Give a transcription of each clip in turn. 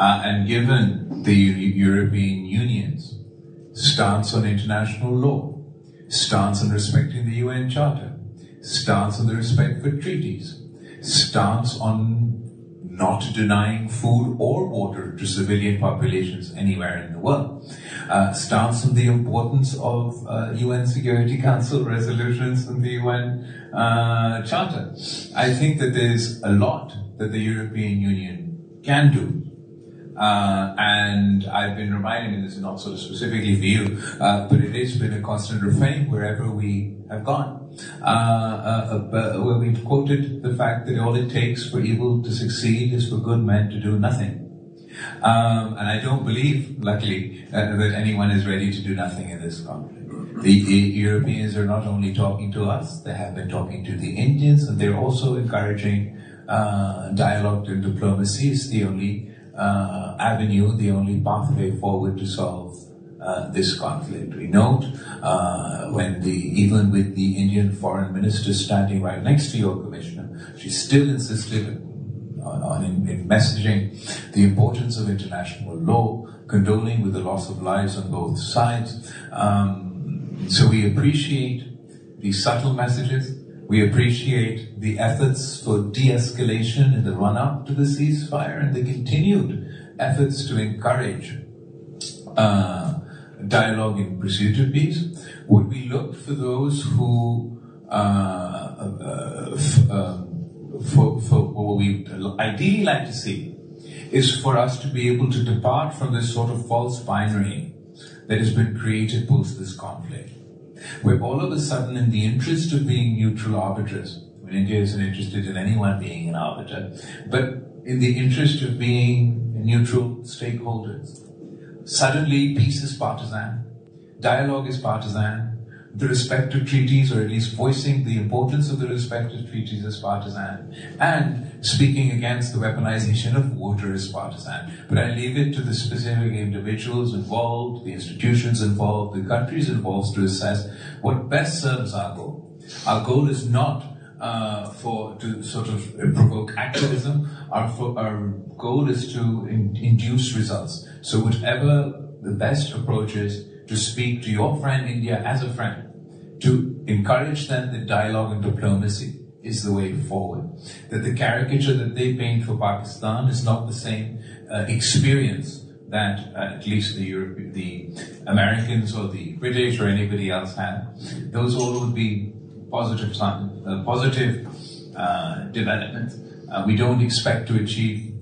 And given the European Union's stance on international law, stance on respecting the UN Charter, stance on the respect for treaties, stance on not denying food or water to civilian populations anywhere in the world, stance on the importance of UN Security Council resolutions and the UN Charter. I think that there's a lot that the European Union can do. And I've been reminding this, not sort of specifically for you, but it has been a constant refrain wherever we have gone, where we've quoted the fact that all it takes for evil to succeed is for good men to do nothing. And I don't believe, luckily, that anyone is ready to do nothing in this conflict. The Europeans are not only talking to us, they have been talking to the Indians, and they're also encouraging dialogue and diplomacy is the only avenue, the only pathway forward to solve this conflict. We note even with the Indian foreign minister standing right next to your commissioner, she still insisted in messaging the importance of international law, condoling with the loss of lives on both sides. So we appreciate these subtle messages. We appreciate the efforts for de-escalation in the run-up to the ceasefire and the continued efforts to encourage dialogue in pursuit of peace. Would we look for those who, for what we ideally like to see, is for us to be able to depart from this sort of false binary that has been created post this conflict, where all of a sudden, in the interest of being neutral arbiters, when India isn't interested in anyone being an arbiter, but in the interest of being neutral stakeholders, suddenly peace is partisan, dialogue is partisan, the respective treaties, or at least voicing the importance of the respective treaties, is partisan, and speaking against the weaponization of water is partisan. But I leave it to the specific individuals involved, the institutions involved, the countries involved to assess what best serves our goal. Our goal is not to sort of provoke activism. Our goal is to induce results. So whatever the best approach is, to speak to your friend India as a friend, to encourage them that dialogue and diplomacy is the way forward. That the caricature that they paint for Pakistan is not the same experience that at least the Americans or the British or anybody else had. Those all would be positive developments. We don't expect to achieve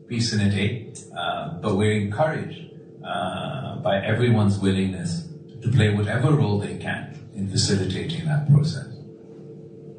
peace in a day, but we're encouraged by everyone's willingness to play whatever role they can in facilitating that process.